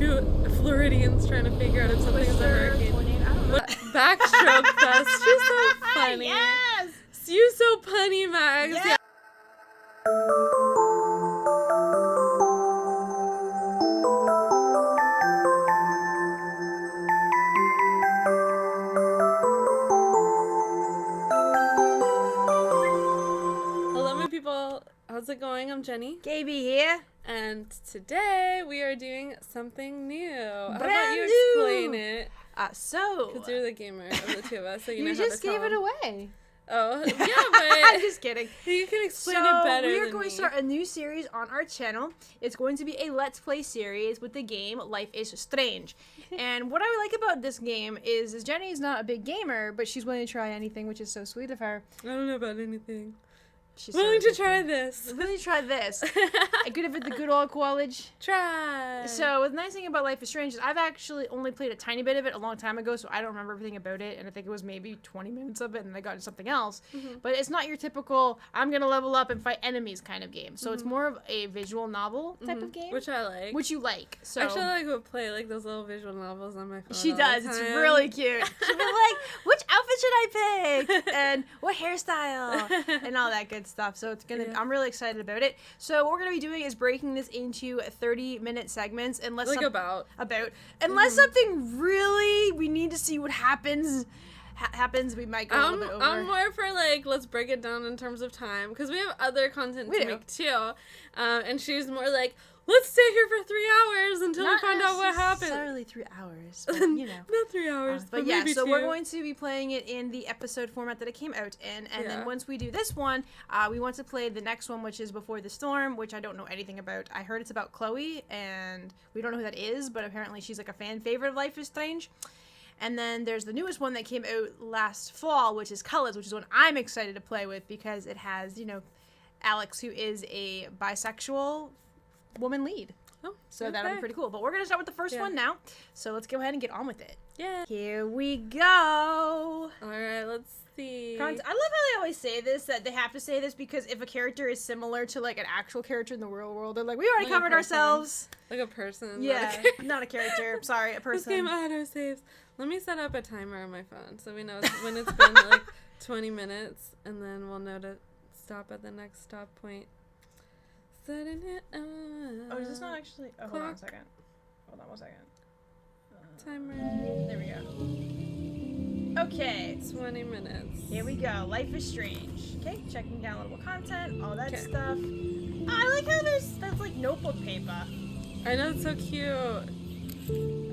two Floridians trying to figure out if something is a hurricane. Backstroke fest. She's so funny. Yes! You so punny, Max. Yeah. Hello, my people. How's it going? I'm Jenni. KB here. And today we are doing something new. How about Brand you new. explain it? Because you're the gamer of the two of us, so you know how just to tell gave it them. away. Oh, yeah, but I'm just kidding. you can explain So it better we are than going me. to start a new series on our channel. It's going to be a Let's Play series with the game Life is Strange. And what I like about this game is Jenni is not a big gamer, but she's willing to try anything, which is so sweet of her. I don't know about anything. She's Willing so to try this. Willing to try this. I could have at the good old college. Try. So the nice thing about Life is Strange is I've actually only played a tiny bit of it a long time ago, so I don't remember everything about it, and I think it was maybe 20 minutes of it, and I got into something else. Mm-hmm. But it's not your typical, I'm going to level up and fight enemies kind of game. So it's more of a visual novel type of game. Which I like. Which you like. So Actually, I would play like those little visual novels on my phone. she all does. the It's time. really cute. She'll be like, which outfit should I pick? And what hairstyle? And all that good stuff. So it's gonna. Yeah. I'm really excited about it. So what we're gonna be doing is breaking this into 30-minute segments, unless Like unless something really we need to see what happens. We might go a little bit over. I'm more for like, let's break it down in terms of time, because we have other content to make too. And she's more like, let's stay here for 3 hours until we find out what happens. Not necessarily 3 hours, but, you know. Not 3 hours, but yeah, maybe so 2. we're going to be playing it in the episode format that it came out in, and then once we do this one, we want to play the next one, which is Before the Storm, which I don't know anything about. I heard it's about Chloe, and we don't know who that is, but apparently she's like a fan favorite of Life is Strange. And then there's the newest one that came out last fall, which is Colors, which is one I'm excited to play with because it has, you know, Alex, who is a bisexual woman lead. Oh, so that'll be pretty cool. But we're going to start with the first one now. So let's go ahead and get on with it. Yeah. Here we go. All right, let's see. I love how they always say this, that they have to say this because if a character is similar to like an actual character in the real world, they're like, we already Like a covered person. ourselves. Like a person. Yeah, not a character. Sorry, a This person. game auto saves. Let me set up a timer on my phone so we know when it's been like 20 minutes, and then we'll know to stop at the next stop point. Setting it up. Oh, is this not actually... Oh, hold on a second. Hold on 1 second. Timer. There we go. Okay. 20 minutes. Here we go. Life is Strange. Okay, checking downloadable content, all that 'Kay. stuff. Oh, I like how that's like notebook paper. I know, it's so cute.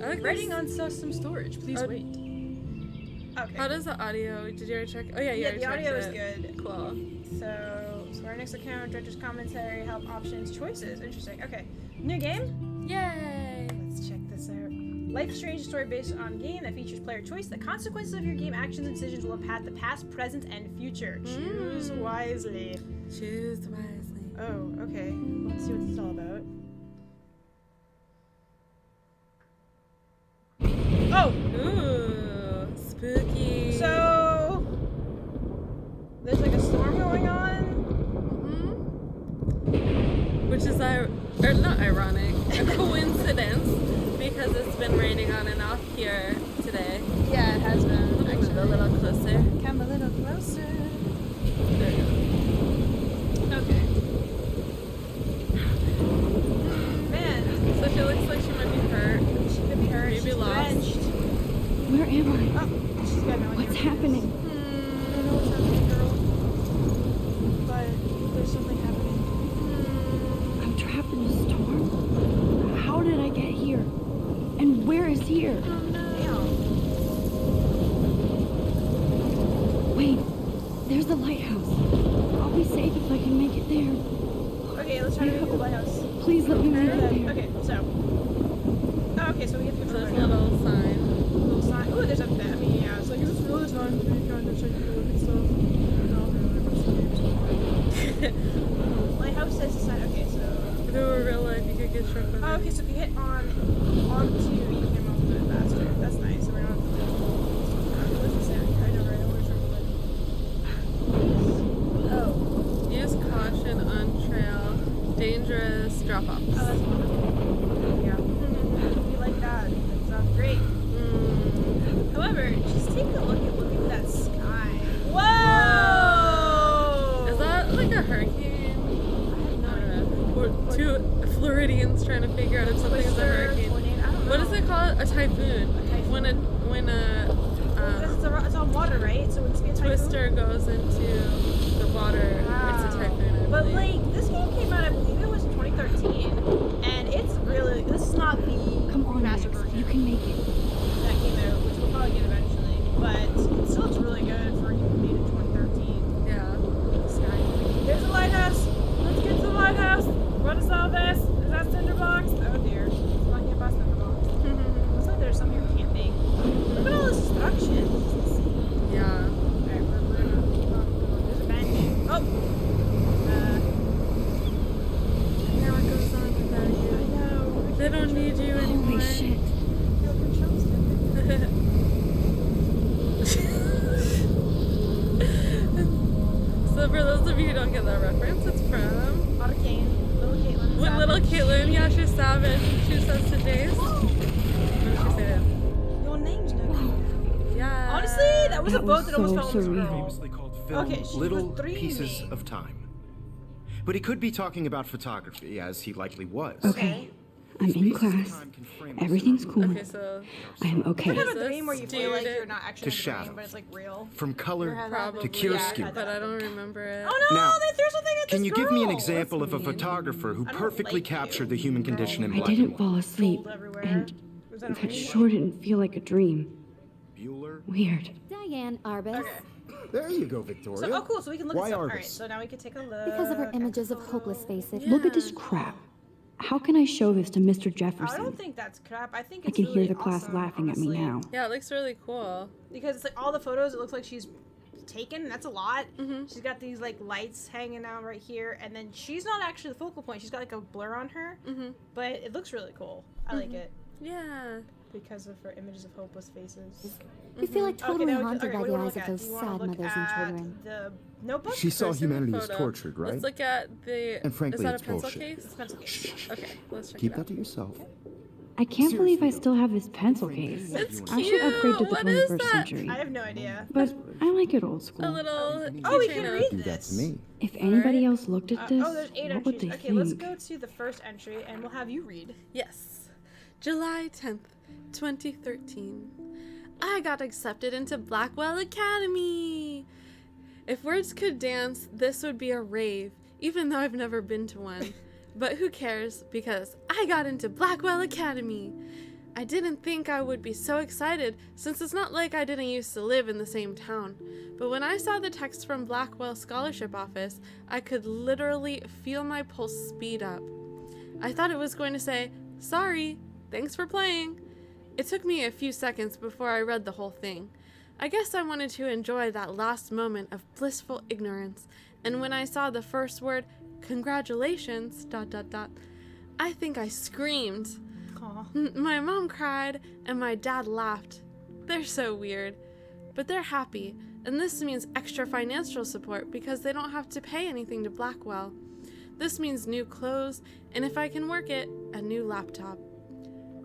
I like Writing this. on system storage. Please Oh. wait. Okay. How does the audio? Did you ever check? Oh yeah, you Yeah, already the audio is checked it. good. Cool. So our next account, director's commentary, help options, choices. Interesting. Okay. New game? Yay! Let's check this out. Life is Strange, a story based on game that features player choice. The consequences of your game actions and decisions will impact the past, present, and future. Choose wisely. Choose wisely. Oh, okay. Let's see what this is all about. Oh! Ooh, spooky. So... there's like a storm going on? Which is not ironic, a coincidence, because it's been raining on and off here today. Yeah, it has been. Actually, a little closer. Come a little closer. There you go. Okay. Man, So she looks like she might be hurt. she could be hurt. Maybe She's lost. drenched. Where am I? Oh, she's got no idea. What's happening? I don't know what's happening, girl. But there's something happening. I'm trapped in a storm. How did I get here? And where is here? Wait, there's the lighthouse. I'll be safe if I can make it there. Okay, let's try to make the lighthouse. Please let me make it there. Okay, so. Oh, okay, so we have to go There's a further now. little sign. Little sign. Ooh, there's a bed. I mean, yeah, it's like, is this really time to be kind of checking the look and stuff? No, lighthouse says the sign. Okay, so. If it were real life, you could get struck by Oh, okay, so if you hit onto, you can move a little bit faster. That's nice. So we're not. What's the sound? I know, right? Where's our Oh. Use caution on trail. Dangerous drop-offs. Oh, that's wonderful. Yeah. two Floridians trying to figure out if something's a hurricane. Tornado, I don't know. What is it called? A typhoon. It's on water, right? So it's a typhoon. Twister goes into the water. Wow. It's a typhoon. But like this game came out, I believe it was 2013, and it's really this is not the Come on, master Max. version You can make it. that came out, which we'll probably get eventually. But still, it's really good for a game made in 2013. Yeah. There's a lighthouse. Let's get to the lighthouse. What is all this? Is that Cinderbox? Oh dear. It's not here by Cinderbox. Looks like there's some here camping. Look at all this destruction. Yeah. Alright, we're gonna keep on going. There's a bench. Oh! Never goes on without I you. know. They don't need you anymore. Holy shit. So for those of you who don't get that reference, it's from Arcane. Little Caitlin. when little Caitlin, yeah, she's savage. She says to Jace. What did she say to him? Your name's no. Yeah. Honestly, that was a That boat was that almost so fell on this surreal. girl. Famously called film Okay, she Little was dreaming. Pieces of Time. But he could be talking about photography, as he likely was. Okay. I'm in Pieces of class. time can frame us Everything's in cool. Okay, so I am okay. You have Is a this dream where you feel like dude you're not actually to in a dream, shadow. but it's like real. From color probably, to chiaroscuro. Yeah, but I don't remember it. Oh no, Now, they threw something at this Can you give me an girl. example of a mean. photographer who I don't perfectly like you, captured the human condition in I black didn't and fall white? asleep, Gold everywhere. and Was that a that rainbow? sure didn't feel like a dream. Bueller? Weird. Diane Arbus. Okay. There you go, Victoria. So, oh cool, so we can look Why at stuff. Arbus? Alright, so now we can take a look. Because of her images of hopeless faces. Look at this crap. How can I show this to Mr. I Jefferson? don't think that's crap. I think I it's can really hear the class awesome, laughing at me honestly. now. Yeah, it looks really cool. Because it's like all the photos, it looks like she's taken. That's a lot. Mm-hmm. She's got these like lights hanging out right here, and then she's not actually the focal point. She's got like a blur on her, Mm-hmm. but it looks really cool. I like it Yeah. because of her images of hopeless faces. We feel like totally now we- haunted by what do the you wanna eyes look of at? those Do you wanna sad look mothers and at children. The notebook. She saw Person humanity photo. as tortured, right? Let's look at the. And frankly, is that it's a pencil bullshit. case? Pencil case. Okay, let's check Keep it that out. to yourself. I can't believe I still have this pencil case. It's I should upgrade to the What is 21st that? century. I have no idea. But I like it old A school. little. Oh, we keychain can of- read Do that this. to me. If anybody else looked at this, Oh, there's 8 what would entries. they Okay, let's think? go to the first entry, and we'll have you read. Yes. July 10th, 2013. I got accepted into Blackwell Academy. If words could dance, this would be a rave, even though I've never been to one. But who cares, because I got into Blackwell Academy. I didn't think I would be so excited, since it's not like I didn't used to live in the same town. But when I saw the text from Blackwell Scholarship Office, I could literally feel my pulse speed up. I thought it was going to say, "Sorry, thanks for playing." It took me a few seconds before I read the whole thing. I guess I wanted to enjoy that last moment of blissful ignorance, and when I saw the first word, "Congratulations," ... I think I screamed. Aw. My mom cried, and my dad laughed. They're so weird. But they're happy, and this means extra financial support because they don't have to pay anything to Blackwell. This means new clothes, and if I can work it, a new laptop.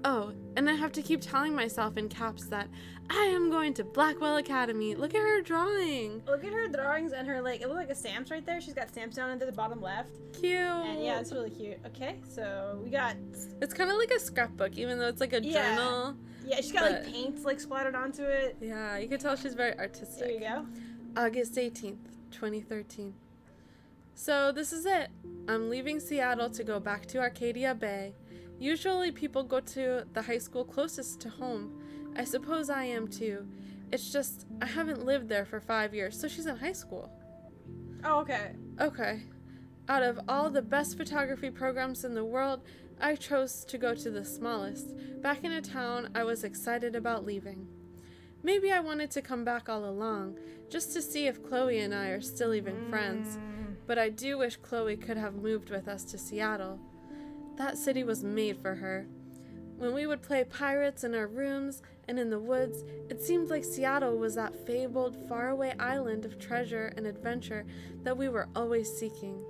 Oh, and I have to keep telling myself in caps that I am going to Blackwell Academy. Look at her drawing. Look at her drawings and her, like, it looks like a stamps right there. She's got stamps down into the bottom left. Cute. And yeah, it's really cute. Okay, so we got, It's kind of like a scrapbook, even though it's like a Yeah. journal. yeah, she's got But- like paint like splattered onto it. Yeah, you can tell she's very artistic. There you go. August 18th, 2013. So this is it. I'm leaving Seattle to go back to Arcadia Bay. Usually people go to the high school closest to home. I suppose I am too. It's just, I haven't lived there for 5 years, so she's in high school. Oh, okay. Okay. Out of all the best photography programs in the world, I chose to go to the smallest. Back in a town I was excited about leaving. Maybe I wanted to come back all along, just to see if Chloe and I are still even friends. But I do wish Chloe could have moved with us to Seattle. That city was made for her. When we would play pirates in our rooms and in the woods, it seemed like Seattle was that fabled, faraway island of treasure and adventure that we were always seeking.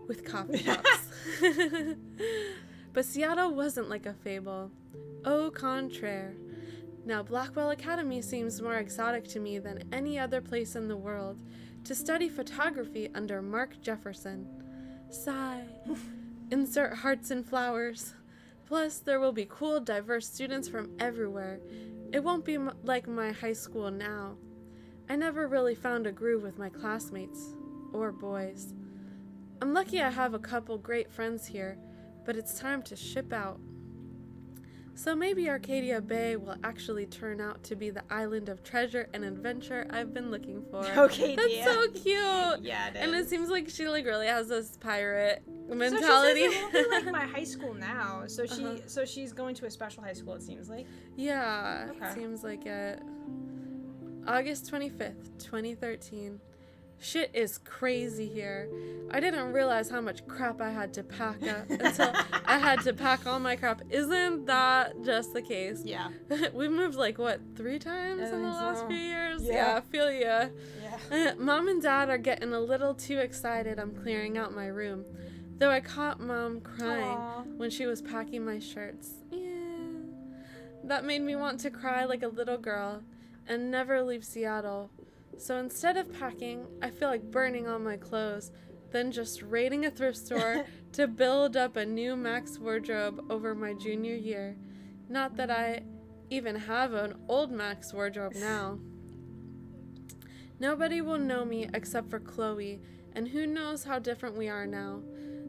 With coffee shops. But Seattle wasn't like a fable. Au contraire. Now Blackwell Academy seems more exotic to me than any other place in the world. To study photography under Mark Jefferson. Sigh. Insert hearts and flowers. Plus, there will be cool, diverse students from everywhere. It won't be like my high school now. I never really found a groove with my classmates. Or boys. I'm lucky I have a couple great friends here, but it's time to ship out. So maybe Arcadia Bay will actually turn out to be the island of treasure and adventure I've been looking for. Okay, That's so cute. Yeah, it is. And it seems like she really has this pirate mentality. So she says it won't be like my high school now. So she's going to a special high school, it seems like. Yeah, Okay. seems like it. August 25th, 2013. Shit is crazy here. I didn't realize how much crap I had to pack up until I had to pack all my crap. Isn't that just the case? Yeah. We moved 3 times in the last few years? Yeah. I feel ya. Yeah. Mom and Dad are getting a little too excited I'm clearing out my room. Though I caught Mom crying when she was packing my shirts. Yeah. That made me want to cry like a little girl and never leave Seattle. So instead of packing, I feel like burning all my clothes, then just raiding a thrift store to build up a new Max wardrobe over my junior year. Not that I even have an old Max wardrobe now. Nobody will know me except for Chloe, and who knows how different we are now.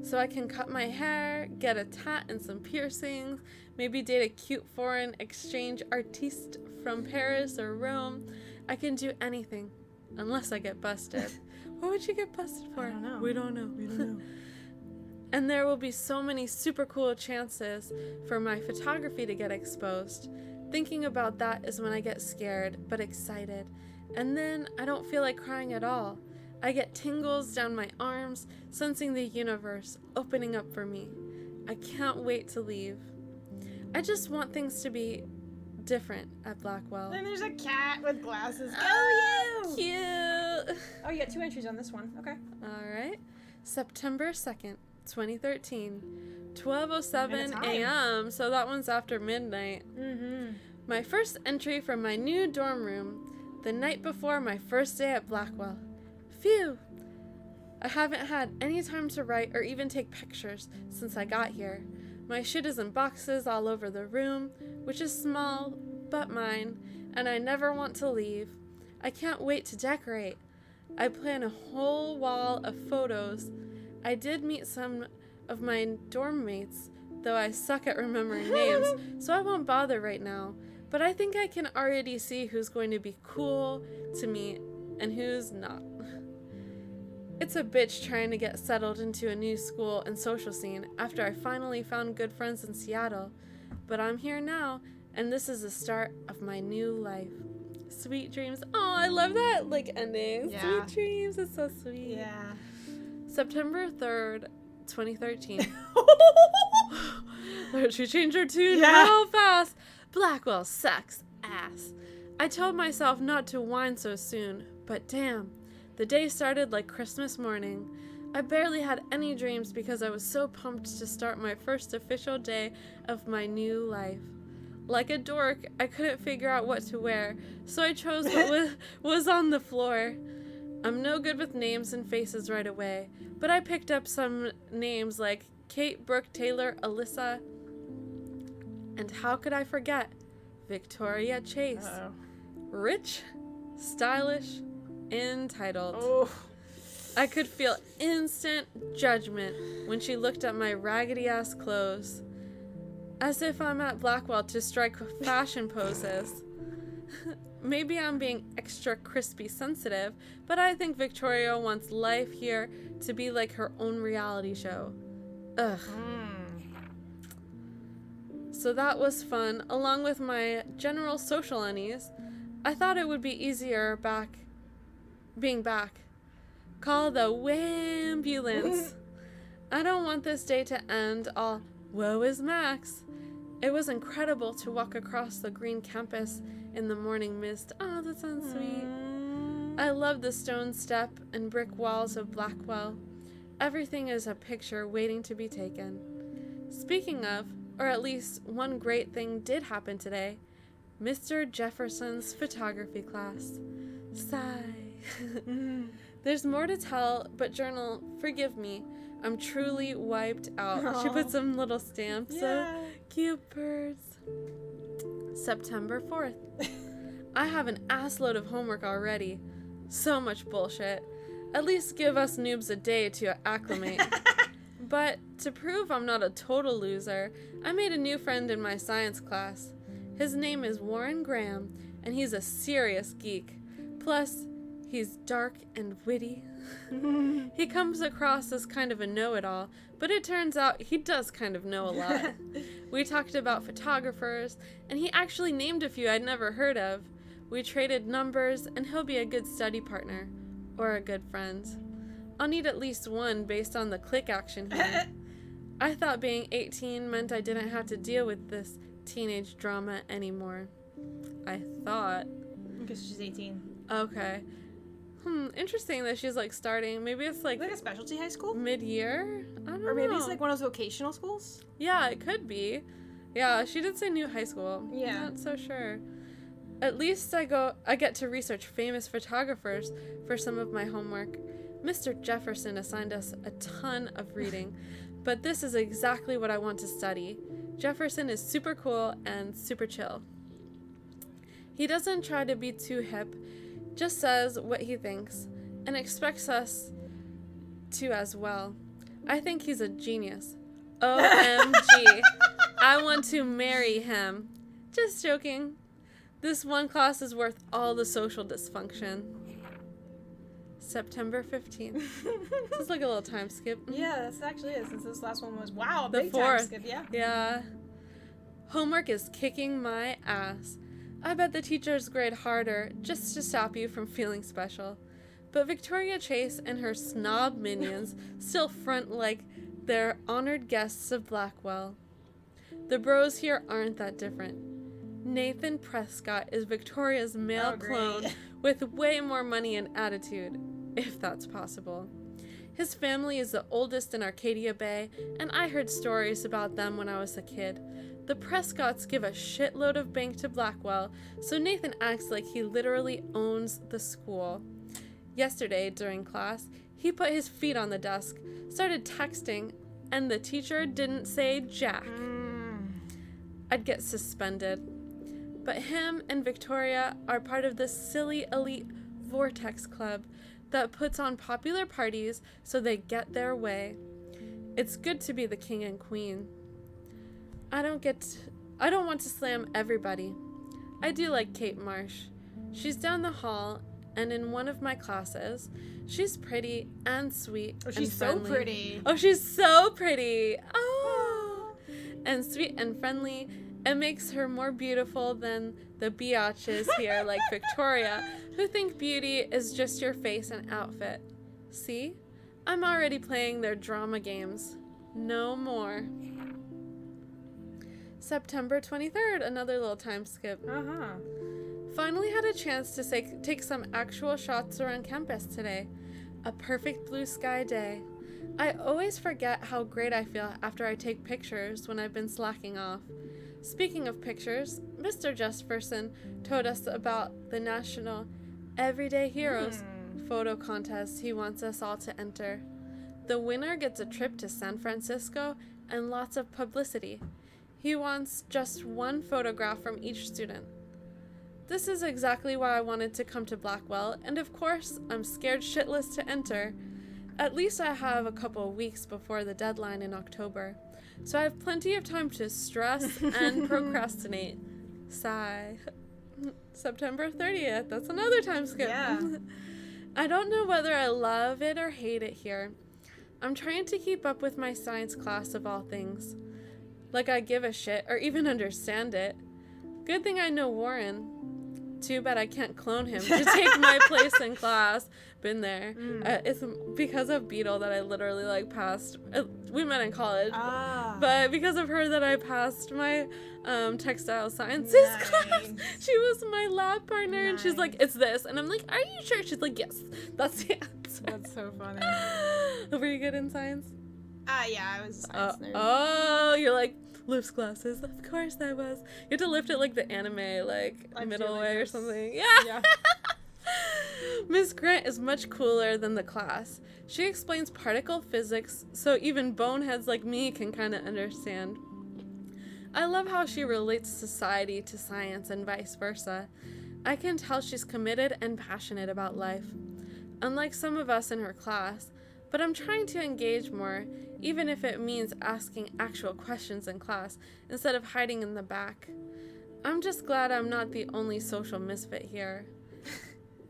So I can cut my hair, get a tat and some piercings, maybe date a cute foreign exchange artiste from Paris or Rome. I can do anything, unless I get busted. What would you get busted for? I don't know. We don't know. We don't know. And there will be so many super cool chances for my photography to get exposed. Thinking about that is when I get scared, but excited. And then I don't feel like crying at all. I get tingles down my arms, sensing the universe opening up for me. I can't wait to leave. I just want things to be different at Blackwell. Then there's a cat with glasses. Oh, you! cute! Oh, you got 2 entries on this one. Okay. Alright. September 2nd, 2013. 12:07 time. a.m. So that one's after midnight. Mm-hmm. My first entry from my new dorm room, the night before my first day at Blackwell. Phew! I haven't had any time to write or even take pictures since I got here. My shit is in boxes all over the room, which is small, but mine, and I never want to leave. I can't wait to decorate. I plan a whole wall of photos. I did meet some of my dorm mates, though I suck at remembering names, so I won't bother right now. But I think I can already see who's going to be cool to meet and who's not. It's a bitch trying to get settled into a new school and social scene after I finally found good friends in Seattle. But I'm here now, and this is the start of my new life. Sweet dreams. Oh, I love that ending. Yeah. Sweet dreams. It's so sweet. Yeah. September 3rd, 2013. She changed her tune real fast. Blackwell sucks ass. I told myself not to whine so soon, but damn. The day started like Christmas morning. I barely had any dreams because I was so pumped to start my first official day of my new life. Like a dork, I couldn't figure out what to wear, so I chose what was on the floor. I'm no good with names and faces right away, but I picked up some names like Kate, Brooke, Taylor, Alyssa, and how could I forget? Victoria Chase. Uh-oh. Rich, stylish, entitled. Oh. I could feel instant judgment when she looked at my raggedy-ass clothes. As if I'm at Blackwell to strike fashion poses. Maybe I'm being extra crispy sensitive, but I think Victoria wants life here to be like her own reality show. Ugh. So that was fun, along with my general social unease. I thought it would be easier being back. Call the wambulance. I don't want this day to end all, woe is Max. It was incredible to walk across the green campus in the morning mist. Oh, that sounds sweet. I love the stone step and brick walls of Blackwell. Everything is a picture waiting to be taken. Speaking of, or at least one great thing did happen today, Mr. Jefferson's photography class. Sigh. There's more to tell, but journal, forgive me, I'm truly wiped out. Aww. She put some little stamps. Yeah. So cute birds. September 4th. I have an assload of homework already. So much bullshit. At least give us noobs a day to acclimate. But to prove I'm not a total loser, I made a new friend in my science class. His name is Warren Graham, and he's a serious geek. Plus, he's dark and witty. He comes across as kind of a know-it-all, but it turns out he does kind of know a lot. We talked about photographers, and he actually named a few I'd never heard of. We traded numbers, and he'll be a good study partner. Or a good friend. I'll need at least one based on the click action here. I thought being 18 meant I didn't have to deal with this teenage drama anymore. I thought. Because she's 18. Okay. Interesting that she's like starting. Maybe it's like a specialty high school? Mid-year? I don't know. Or maybe it's like one of those vocational schools? Yeah, it could be. Yeah, she did say new high school. Yeah. Not so sure. At least I get to research famous photographers for some of my homework. Mr. Jefferson assigned us a ton of reading, but this is exactly what I want to study. Jefferson is super cool and super chill. He doesn't try to be too hip, just says what he thinks, and expects us to as well. I think he's a genius. OMG. I want to marry him. Just joking. This one class is worth all the social dysfunction. September 15th. This is like a little time skip. Yeah, this actually is, since this last one was, wow, a The big time 4th. skip, yeah. Yeah. Homework is kicking my ass. I bet the teachers grade harder just to stop you from feeling special. But Victoria Chase and her snob minions still front like they're honored guests of Blackwell. The bros here aren't that different. Nathan Prescott is Victoria's male clone with way more money and attitude, if that's possible. His family is the oldest in Arcadia Bay, and I heard stories about them when I was a kid. The Prescotts give a shitload of bank to Blackwell, so Nathan acts like he literally owns the school. Yesterday, during class, he put his feet on the desk, started texting, and the teacher didn't say jack. I'd get suspended. But him and Victoria are part of the silly elite Vortex Club that puts on popular parties so they get their way. It's good to be the king and queen. I don't want to slam everybody. I do like Kate Marsh. She's down the hall and in one of my classes. She's pretty and sweet. Oh, she's so pretty. Oh, she's so pretty. Oh. And sweet and friendly. It makes her more beautiful than the biatches here like Victoria, who think beauty is just your face and outfit. See? I'm already playing their drama games. No more. September 23rd, another little time skip. Finally had a chance to take some actual shots around campus today. A perfect blue sky day. I always forget how great I feel after I take pictures when I've been slacking off. Speaking of pictures, Mr. Jefferson told us about the National Everyday Heroes photo contest he wants us all to enter. The winner gets a trip to San Francisco and lots of publicity. He wants just one photograph from each student. This is exactly why I wanted to come to Blackwell, and of course, I'm scared shitless to enter. At least I have a couple of weeks before the deadline in October. So I have plenty of time to stress and procrastinate. Sigh. September 30th. That's another time skip. Yeah. I don't know whether I love it or hate it here. I'm trying to keep up with my science class of all things. Like I give a shit or even understand it. Good thing I know Warren. Too bad I can't clone him to take my place in class. Been there. It's because of Beetle that I literally like passed. We met in college, but because of her that I passed my textile sciences class. She was my lab partner, and she's like, "It's this," and I'm like, "Are you sure?" She's like, "Yes, that's the answer." That's so funny. Were you good in science? Yeah, I was a science nerd. Oh, you're like, lifts glasses. Of course I was. You have to lift it like the anime, like middle way or something. Yeah. Miss Grant is much cooler than the class. She explains particle physics so even boneheads like me can kind of understand. I love how she relates society to science and vice versa. I can tell she's committed and passionate about life. Unlike some of us in her class, but I'm trying to engage more, even if it means asking actual questions in class instead of hiding in the back. I'm just glad I'm not the only social misfit here.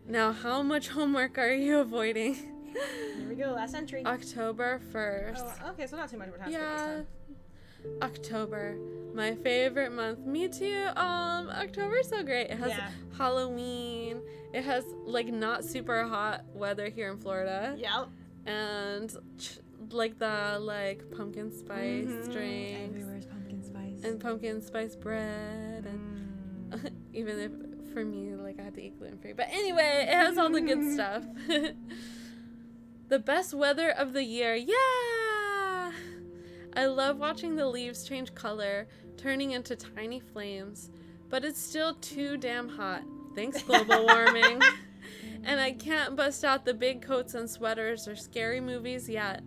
Now, how much homework are you avoiding? Here we go, last entry. October 1st. Oh, okay, so not too much more time. Yeah. October, my favorite month. Me too. October's so great. It has Halloween. It has like not super hot weather here in Florida. Yep. And the pumpkin spice drinks. Everywhere's pumpkin spice. And pumpkin spice bread and even if for me I had to eat gluten-free. But anyway, it has all the good stuff. The best weather of the year. Yeah. I love watching the leaves change color, turning into tiny flames, but it's still too damn hot. Thanks, global warming. And I can't bust out the big coats and sweaters or scary movies yet.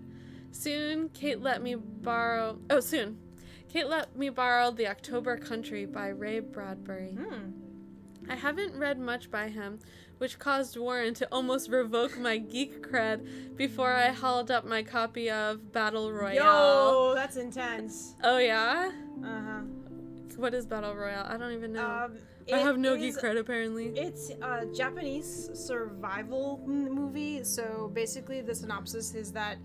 Kate let me borrow The October Country by Ray Bradbury. I haven't read much by him, which caused Warren to almost revoke my geek cred before I hauled up my copy of Battle Royale. Yo, that's intense. Oh, yeah? Uh-huh. What is Battle Royale? I don't even know. I have no geek cred, apparently. It's a Japanese survival movie, so basically the synopsis is that...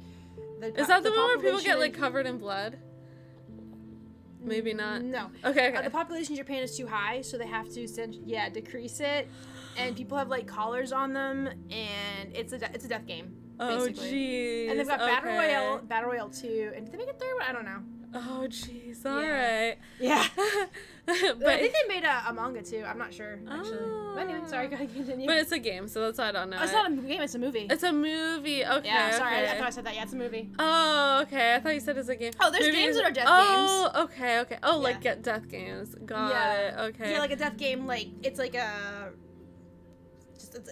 Is that the one where people get, covered in blood? Maybe not. No. Okay. The population in Japan is too high, so they have to decrease it. And people have collars on them, and it's a death game. Basically. Oh jeez. And they've got Battle Royale 2, and did they make a third one? I don't know. Oh jeez. All right. Yeah. But I think they made a manga too. I'm not sure actually. But anyway, sorry, go ahead, continue. But it's a game, so that's why I don't know. Oh, it's not a game; it's a movie. It's a movie. Okay. Yeah, sorry, okay. I thought I said that. Yeah, it's a movie. Oh, okay. I thought you said it's a game. Oh, there's games that are death games. Oh, okay. Oh, get death games. Got it. Okay. Yeah, like a death game. It's like a.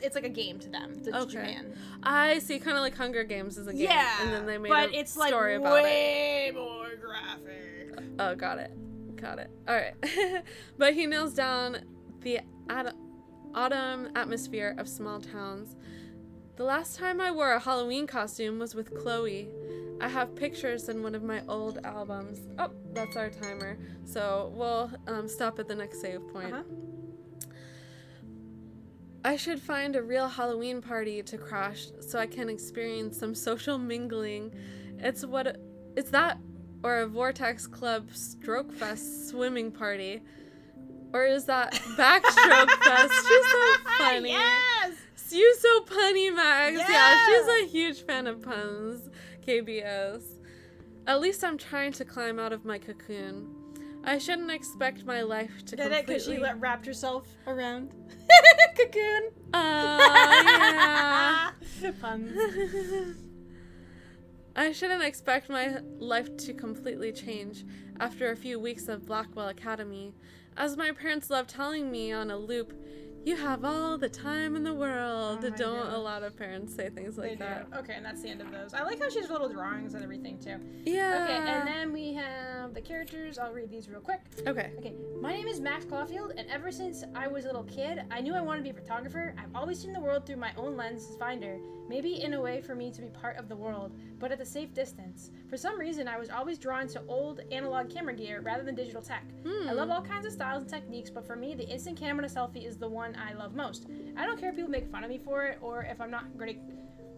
It's like a game to them. To Japan. I see. Kind of like Hunger Games is a game. Yeah. And then they made a story about it. Way more graphic. Oh, got it. All right. But he nails down the autumn atmosphere of small towns. The last time I wore a Halloween costume was with Chloe. I have pictures in one of my old albums. Oh, that's our timer. So we'll stop at the next save point. I should find a real Halloween party to crash so I can experience some social mingling. It's that or a Vortex Club Stroke Fest swimming party. Or is that Backstroke Fest? She's so funny. Yes! You're so punny, Max. Yeah, she's a huge fan of puns. KBS. At least I'm trying to climb out of my cocoon. I shouldn't expect my life to completely... Because she wrapped herself around. Cocoon. Yeah. Puns. I shouldn't expect my life to completely change after a few weeks of Blackwell Academy. As my parents love telling me on a loop, you have all the time in the world. Don't a lot of parents say things like that? Okay, and that's the end of those. I like how she has little drawings and everything, too. Yeah. Okay, and then we have the characters. I'll read these real quick. Okay. My name is Max Caulfield, and ever since I was a little kid, I knew I wanted to be a photographer. I've always seen the world through my own lens finder, maybe in a way for me to be part of the world, but at a safe distance. For some reason, I was always drawn to old analog camera gear rather than digital tech. I love all kinds of styles and techniques, but for me, the instant camera selfie is the one I love most. I don't care if people make fun of me for it, or if I'm not great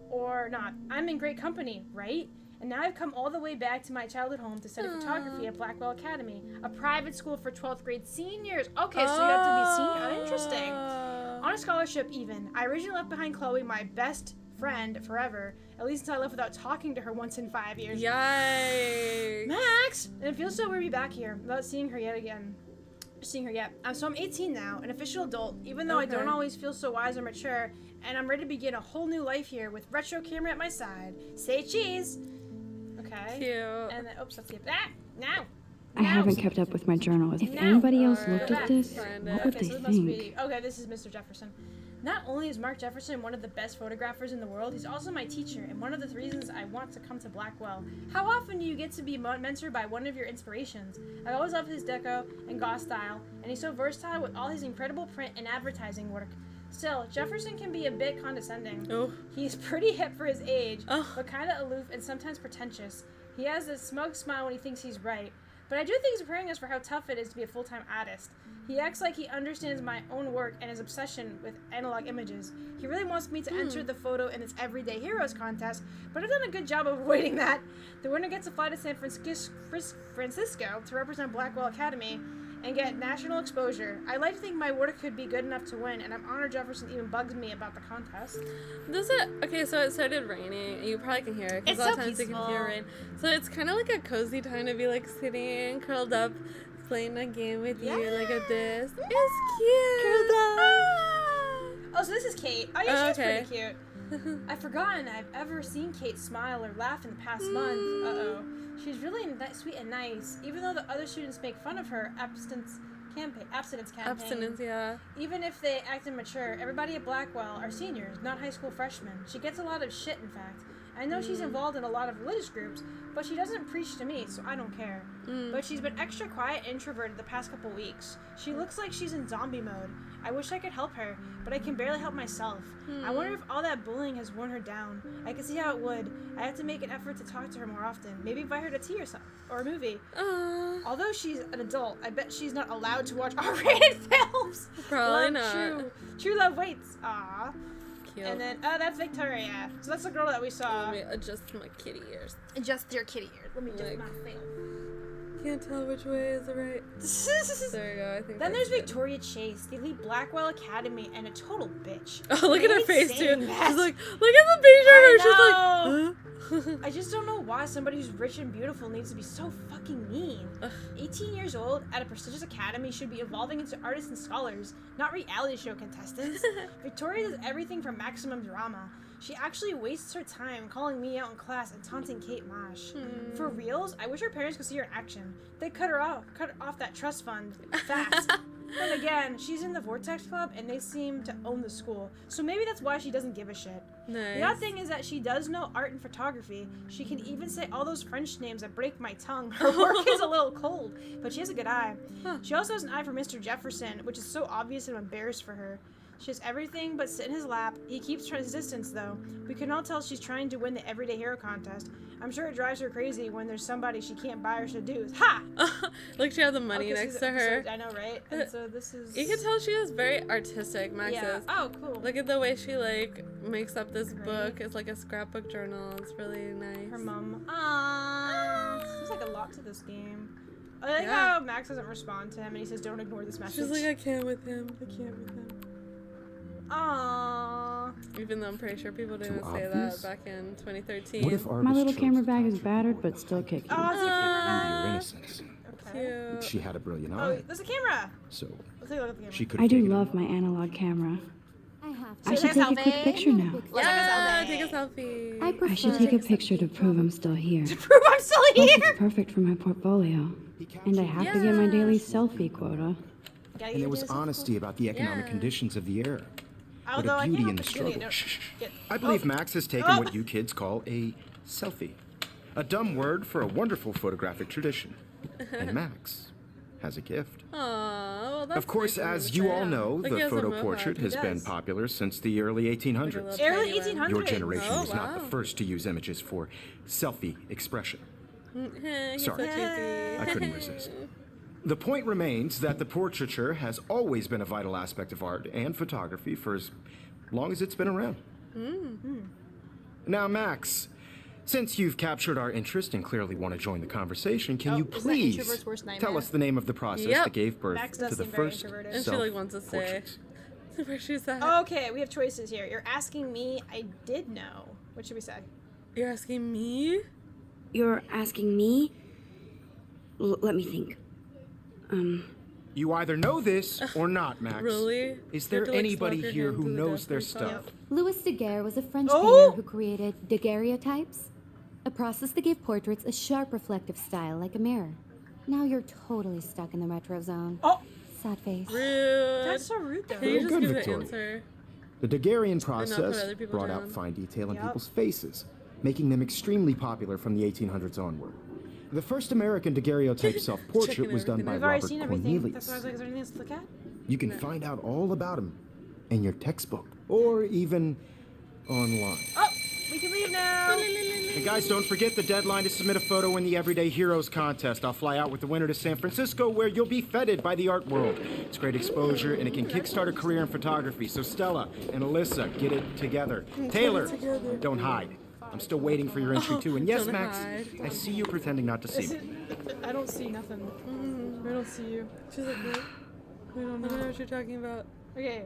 or not. I'm in great company, right? And now I've come all the way back to my childhood home to study photography at Blackwell Academy, a private school for 12th grade seniors. Okay, so you have to be senior. Interesting. On a scholarship, even. I originally left behind Chloe, my best friend forever, at least until I left without talking to her once in 5 years. Yikes. Max! And it feels so weird to be back here without seeing her yet. So I'm 18 now, an official adult, even though I don't always feel so wise or mature, and I'm ready to begin a whole new life here with retro camera at my side. Say cheese! Okay. Cute. And then, oops, let's skip that. Now! I haven't kept up with my journal. If anybody else looked at this, what would they think? Okay, this is Mr. Jefferson. Not only is Mark Jefferson one of the best photographers in the world, he's also my teacher, and one of the reasons I want to come to Blackwell. How often do you get to be mentored by one of your inspirations? I always love his deco and goth style, and he's so versatile with all his incredible print and advertising work. Still, Jefferson can be a bit condescending. Oh. He's pretty hip for his age, Oh. but kind of aloof and sometimes pretentious. He has this smug smile when he thinks he's right. But I do think he's preparing us for how tough it is to be a full-time artist. He acts like he understands my own work and his obsession with analog images. He really wants me to enter the photo in its Everyday Heroes contest, but I've done a good job of avoiding that. The winner gets to fly to San Francisco to represent Blackwell Academy and get national exposure. I like to think my work could be good enough to win, and I'm honored Jefferson even bugs me about the contest. Okay, so it started raining. You probably can hear it, because It's a lot so of times you can peaceful. hear rain. So it's kind of like a cozy time to be like sitting curled up, playing a game with you like a this. It's cute. Curled up. Oh, so this is Kate. Oh, yeah, she's okay. pretty cute. I've forgotten I've ever seen Kate smile or laugh in the past month. Uh-oh. She's really sweet and nice, even though the other students make fun of her abstinence campaign. Abstinence, yeah. Even if they act immature, everybody at Blackwell are seniors, not high school freshmen. She gets a lot of shit, in fact. I know she's involved in a lot of religious groups, but she doesn't preach to me, so I don't care. But she's been extra quiet and introverted the past couple weeks. She looks like she's in zombie mode. I wish I could help her, but I can barely help myself. I wonder if all that bullying has worn her down. I can see how it would. I have to make an effort to talk to her more often. Maybe invite her to tea or something, or a movie. Although she's an adult, I bet she's not allowed to watch R-rated films. Probably Love, not. True love waits. Aww. Cute. And then, that's Victoria. So that's the girl that we saw. Let me adjust my kitty ears. Adjust your kitty ears. Let me adjust Like- myself. Can't tell which way is the right. There you go. I think. Then that's there's good. Victoria Chase. They lead Blackwell Academy and a total bitch. Oh, look at her hate face too. saying that. She's like, look at the picture of her. She's like, know. huh? I just don't know why somebody who's rich and beautiful needs to be so fucking mean. 18 years old at a prestigious academy should be evolving into artists and scholars, not reality show contestants. Victoria does everything for maximum drama. She actually wastes her time calling me out in class and taunting Kate Mosh. For reals, I wish her parents could see her in action. They cut off that trust fund fast. Then again, she's in the Vortex Club and they seem to own the school, so maybe that's why she doesn't give a shit. Nice. The odd thing is that she does know art and photography. She can even say all those French names that break my tongue. Her work is a little cold, but she has a good eye. She also has an eye for Mr. Jefferson, which is so obvious and I'm embarrassed for her. She has everything but sit in his lap. He keeps her distance, though. We can all tell she's trying to win the Everyday Hero contest. I'm sure it drives her crazy when there's somebody she can't buy or seduce. Ha! Look, she has the money Okay, so next to her. I know, right? And so this is... You can tell she is very artistic, Max Yeah. is. Oh, cool. Look at the way she like makes up this book. It's like a scrapbook journal. It's really nice. Her mom. Aww. There's like a lot to this game. I like Yeah. how Max doesn't respond to him and he says, don't ignore this message. She's like, I can't with him. I can't with him. Aww. Even though I'm pretty sure people didn't Too say obvious? that back in 2013. What if My Arbus little chose camera bag is photography battered over but still kicking. Oh, it's a camera your bag. innocence? Okay. Cute. She had a brilliant Oh, eye, there's a camera. so Let's take a look at the camera. she could I have do taken love it. my analog camera. I have I to. should Take a take a quick selfie. picture now. Yeah, take a selfie. I prefer. I should take a picture to prove I'm still here. Prove I'm still Plus, here. it's perfect for my portfolio. And I have to get my daily selfie quota. And there was honesty about the economic Yeah. conditions of the era. What Although a I beauty can't in the help but doing struggle. it. Shh, shh, shh. Get- I believe Oh. Max has taken Oh. what you kids call a selfie. A dumb word for a wonderful photographic tradition. And Max has a gift. Aw, well, that's Of course, nice of him as to you say. all know, Like, he the has a photo mohawk. portrait has He been does. popular since the early 1800s. Like a Early little tiny one. 1800s. Your generation Oh, was not the wow. first to use images for selfie expression. He's Sorry. so cheesy. I couldn't resist. The point remains that the portraiture has always been a vital aspect of art and photography for as long as it's been around. Now, Max, since you've captured our interest and clearly want to join the conversation, can Oh, you isn't that please introvert's worst nightmare? tell us the name of the process Yep. that gave birth Max does to the seem very first introverted. And she like wants to say self-portraits? where she's at. Okay, we have choices here. You're asking me. I did know. What should we say? You're asking me? You're asking me? Let me think. You either know this or not, Max. Really? Is You there have to, like, anybody slap your here hand who through the knows their desk and stuff? stuff. Louis Daguerre was a French Oh! painter who created daguerreotypes, a process that gave portraits a sharp reflective style like a mirror. Now you're totally stuck in the retro zone. Oh, Sad face. Rude. that's so rude though. Can you just Good, give the Victoria. answer? The Daguerrean And not put process other people brought down. out fine detail in Yep. people's faces, making them extremely popular from the 1800s onward. The first American daguerreotype self-portrait Checking was done everything. by We've already Robert seen everything. That's Cornelius. why I was like, is there anything else to look at? You can find out all about him in your textbook, or even online. Oh, we can leave now. And guys, don't forget the deadline to submit a photo in the Everyday Heroes contest. I'll fly out with the winner to San Francisco, where you'll be feted by the art world. It's great exposure, and it can kickstart a career in photography. So Stella and Alyssa, get it together. Taylor, don't hide. I'm still waiting for your entry too. And yes, Don't Max, hide. I see you pretending not to see me. I don't see nothing. I don't see you. She's like, what? We don't I don't know what you're talking about. Okay,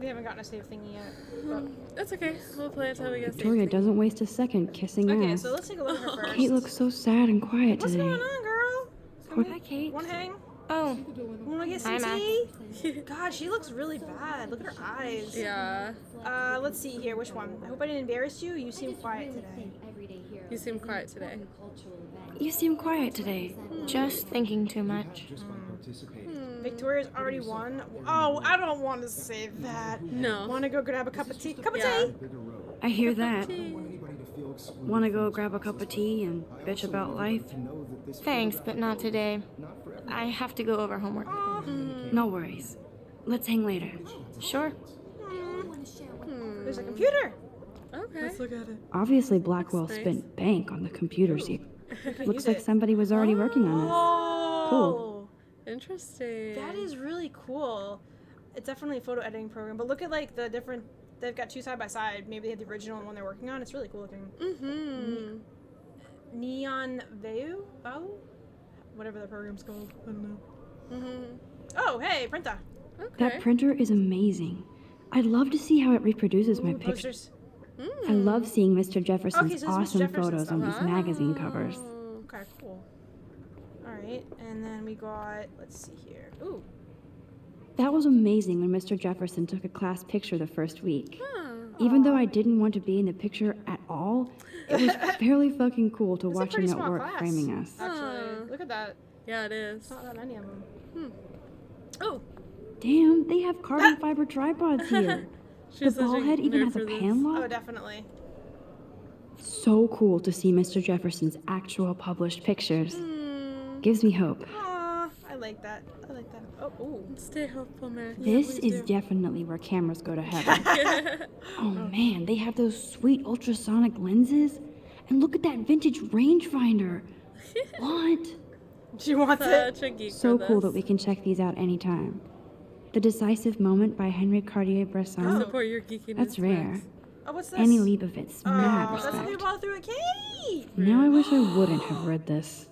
we haven't gotten a save thingy yet. But... That's okay. We'll play until we get Victoria safe. doesn't waste a second kissing Okay, ass. so let's take a look at her first. Kate looks so sad and quiet What's today. going on, girl? Hi, Kate. One hang? Oh, Wanna get some Hi, Max. tea? God, she looks really bad. Look at her eyes. Yeah. Let's see here. Which one? I hope I didn't embarrass you. You seem quiet today. You seem quiet today. you seem quiet today. Just thinking too much. Victoria's already won. Oh, I don't want to save that. No. Want to go grab a cup of tea? Cup of Yeah. tea? I hear that. Want to go grab a cup of tea and bitch about life? Thanks, but not today. I have to go over homework. No worries. Let's hang later. Sure. There's a computer. Okay. Let's look at it. Obviously, Blackwell That's nice. spent bank on the computers here. Looks like somebody was already working on this. Oh, Interesting. that is really cool. It's definitely a photo editing program. But look at like the different. They've got two side by side. Maybe they had the original and one they're working on. It's really cool looking. Mm-hmm. Neon View? Oh, whatever the program's called. I don't know. Mm-hmm. Oh, hey, printer. Okay. That printer is amazing. I'd love to see how it reproduces my Ooh, picture. posters. I love seeing Mr. Jefferson's Okay, so this is Mr. awesome Jefferson photos on stuff. these magazine covers. Oh. Okay, cool. All right, and then we got. Let's see here. Ooh. That was amazing when Mr. Jefferson took a class picture the first week. Huh. Even though I didn't want to be in the picture at all, it was fairly fucking cool to It's a watch pretty him at small work class, framing us. Actually, Huh. look at that. Yeah, it is. Not that many of them. Oh, Damn, they have carbon fiber tripods here. The She's such ball a head even nerd has a for this. pan oh, lock. definitely. So cool to see Mr. Jefferson's actual published pictures. Gives me hope. Aw, I like that. I like that. Oh, ooh. Stay hopeful, man. This is definitely where cameras go to heaven. Oh man, they have those sweet ultrasonic lenses. And look at that vintage rangefinder. What? She wants it. Such a geek So for cool this. that we can check these out anytime. The Decisive Moment by Henry Cartier-Bresson. Support your geekiness. That's rare. Max. Oh, what's this? Annie Leibovitz, mad Oh, that's the thing respect. about through a Kate. Now I wish I wouldn't have read this.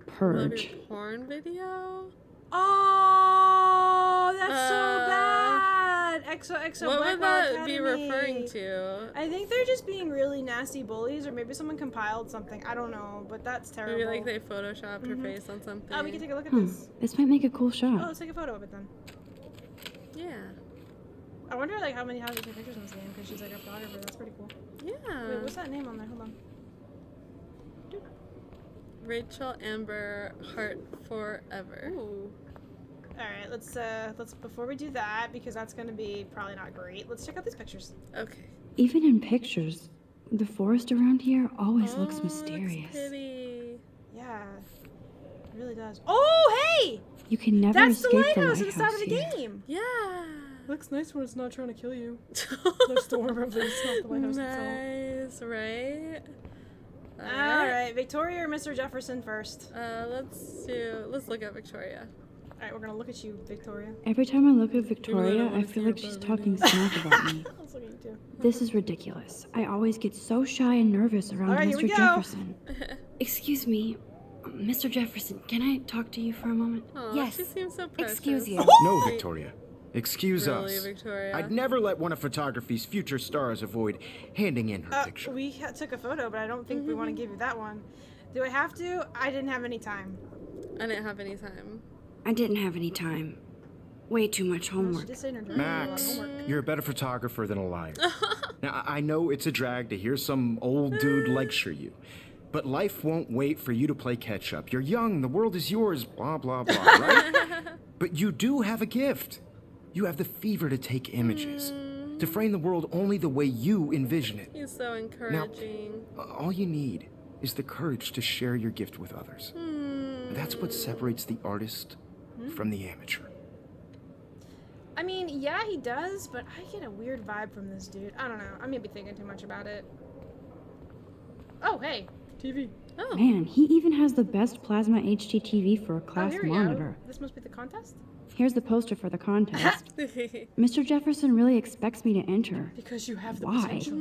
Love Purge. your porn video? Oh, that's so bad. XOXO What would Blackwell that be Academy. referring to? I think they're just being really nasty bullies, or maybe someone compiled something. I don't know, but that's terrible. Maybe like they photoshopped her face on something. Oh, we can take a look at Hmm, this. this might make a cool Oh, shot. let's take a photo of it then. Yeah. I wonder like how they take pictures in this game because she's like a photographer. That's pretty cool. Yeah. Wait, what's that name on there? Hold on. Rachel Amber Heart Forever. Ooh. All right, let's before we do that because that's gonna be probably not great. Let's check out these pictures. Okay. Even in pictures, the forest around here always looks Oh, mysterious. It's pretty. Yeah, it really does. Oh, hey, You can never that's the escape the lighthouse at the start of the here. game. Yeah. Looks nice when it's not trying to kill you. The storm of it's not the lighthouse Nice, right? All right, Victoria or Mr. Jefferson first. Let's look at Victoria. All right, we're gonna look at you, Victoria. Every time I look at really Victoria, don't I wanna see feel her like she's butt talking right smack about me. I was looking at you too. This is ridiculous. I always get so shy and nervous around All right, here Mr. we go. Jefferson. Excuse me, Mr. Jefferson, can I talk to you for a moment? Aw, Yes. She seems so precious. Excuse you. No, Victoria. Excuse Really, us. Victoria? I'd never let one of photography's future stars avoid handing in her picture. We took a photo, but I don't think we want to give you that one. Do I have to? I didn't have any time. I didn't have any time. I didn't have any time. Way too much She homework. did say in her journal Max, a lot of homework. you're a better photographer than a liar. Now, I know it's a drag to hear some old dude lecture you, but life won't wait for you to play catch up. You're young, the world is yours, blah, blah, blah, right? But you do have a gift. You have the fever to take images, to frame the world only the way you envision it. He's so encouraging. Now, all you need is the courage to share your gift with others. That's what separates the artist from the amateur. I mean, yeah, he does, but I get a weird vibe from this dude. I don't know. I may be thinking too much about it. Oh, hey, TV. Oh. Man, he even has the best plasma HDTV for a class here we monitor. go. This must be the contest? Here's the poster for the contest. Mr. Jefferson really expects me to enter. Because you have the Why? potential.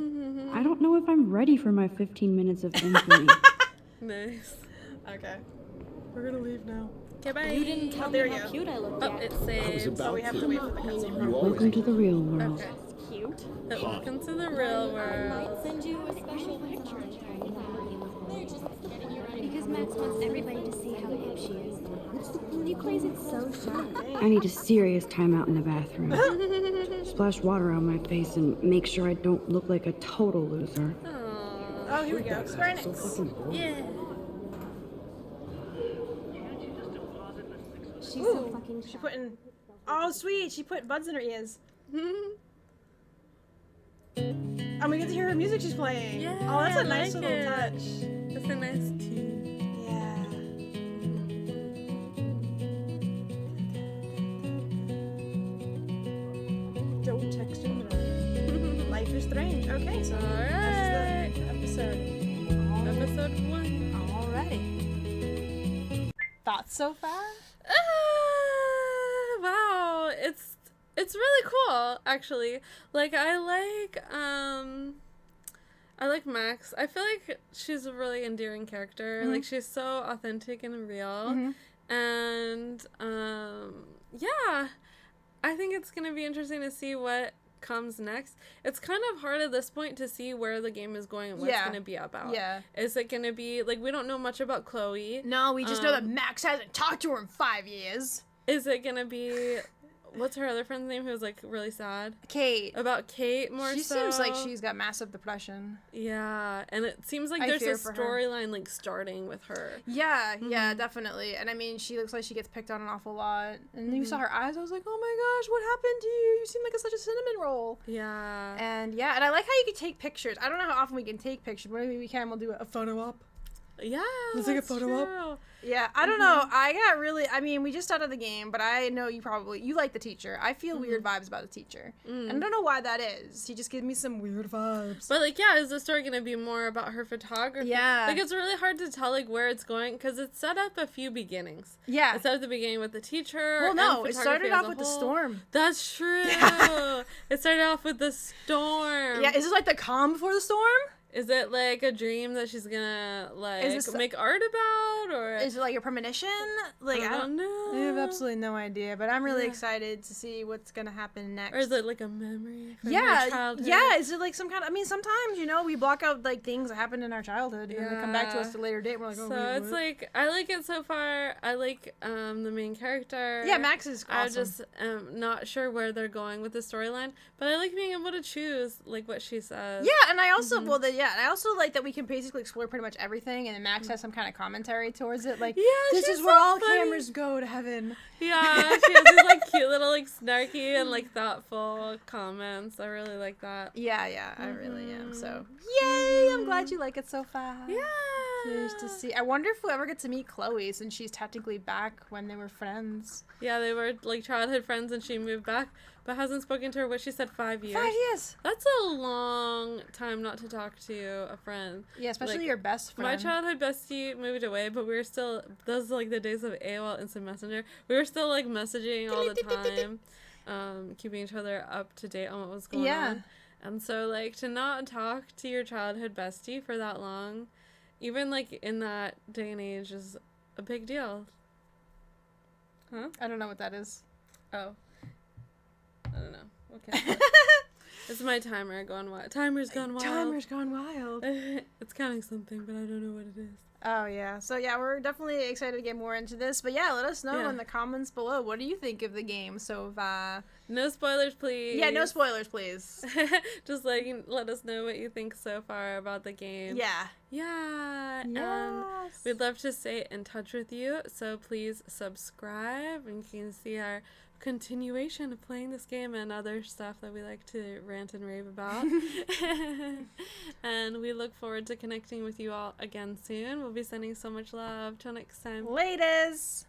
I don't know if I'm ready for my 15 minutes of infamy. Nice. Okay. We're gonna leave now. Okay, bye. You didn't tell there me you how go. cute I looked Oh, yet. it saved. So we have to wait for the cutscene. Welcome to the real world. Okay. Cute. Welcome to the real I world. might send you a special picture. Because Max wants everybody to see how hip she is. You crazy, it's so sharp. I need a serious timeout in the bathroom. Splash water on my face and make sure I don't look like a total loser. Oh, here we go. Square Enix. Yeah. She's so fucking She put in. Oh, sweet. She put buds in her ears. And we get to hear her music she's playing. Yeah, Oh, that's a I nice like little it. touch. That's a nice tune. Yeah. Don't text him. Life is strange. Okay, so Alright. this is the episode. Episode 1. Alrighty. Thoughts so far? Wow. It's really cool, actually. Like, I like Max. I feel like she's a really endearing character. Like, she's so authentic and real. And, yeah. I think it's going to be interesting to see what comes next. It's kind of hard at this point to see where the game is going and what it's going to be about. Yeah. Is it going to be, like, we don't know much about Chloe. No, we just know that Max hasn't talked to her in 5 years. Is it going to be... What's her other friend's name who was, like, really sad? Kate. About Kate more She so? seems like she's got massive depression. Yeah, and it seems like I there's fear a for her. storyline, like, starting with her. Yeah, yeah, definitely. And I mean, she looks like she gets picked on an awful lot. And you saw her eyes, I was like, oh my gosh, what happened to you? You seem like such a cinnamon roll. Yeah. And yeah, and I like how you can take pictures. I don't know how often we can take pictures, but maybe we can. We'll do a photo op. Yeah, Let's take a that's photo op. true. Yeah, I don't know. I got really, I mean, we just started the game, but I know you like the teacher. I feel weird vibes about the teacher. And I don't know why that is. He just gives me some weird vibes. But, like, yeah, is the story going to be more about her photography? Yeah. Like, it's really hard to tell, like, where it's going, because it set up a few beginnings. Yeah. It set up the beginning with the teacher. Well, no, and it started photography as off a with the whole. storm. That's true. It started off with the storm. Yeah, is this like the calm before the storm? Is it, like, a dream that she's gonna, like, this- make art about, or... Is it like a premonition? Like, I don't know. I have absolutely no idea, but I'm really excited to see what's gonna happen next. Or is it, like, a memory from yeah, your childhood? yeah. Is it like some kind of? I mean, sometimes we block out like things that happened in our childhood, and then they come back to us at a later date. And we're like, oh, So wait, it's what? like, I like it so far. I like the main character. Yeah, Max is awesome. I just am not sure where they're going with the storyline, but I like being able to choose, like, what she says. Yeah, and I also and I also like that we can basically explore pretty much everything, and then Max has some kind of commentary towards it, like, Yeah, this she's is where so all funny. cameras go to heaven. Yeah, she has these, like, cute little, like, snarky and, like, thoughtful comments. I really like that. Yeah, I really am. So, yay! I'm glad you like it so far. Yeah. Curious to see. I wonder if we'll ever get to meet Chloe, since she's technically back when they were friends. Yeah, they were, like, childhood friends and she moved back, but hasn't spoken to her, what she said, 5 years. 5 years. That's a long time not to talk to a friend. Yeah, especially Like, your best friend. My childhood bestie moved away, but we were still, those are, like, the days of AOL Instant Messenger. We were still, like, messaging all the time, keeping each other up to date on what was going on. And so, like, to not talk to your childhood bestie for that long, even, like, in that day and age, is a big deal. Huh? I don't know what that is. Oh. I don't know. Okay. It's my timer going wild. Timer's gone wild. Timer's gone wild. It's counting something, but I don't know what it is. Oh, yeah. So, yeah, we're definitely excited to get more into this. But, yeah, let us know in the comments below. What do you think of the game so far? No spoilers, please. Yeah, no spoilers, please. Just let us know what you think so far about the game. Yeah. Yeah. Yes. And we'd love to stay in touch with you, so please subscribe and you can see our continuation of playing this game and other stuff that we like to rant and rave about. And we look forward to connecting with you all again soon. We'll be sending so much love. Till next time. Laters.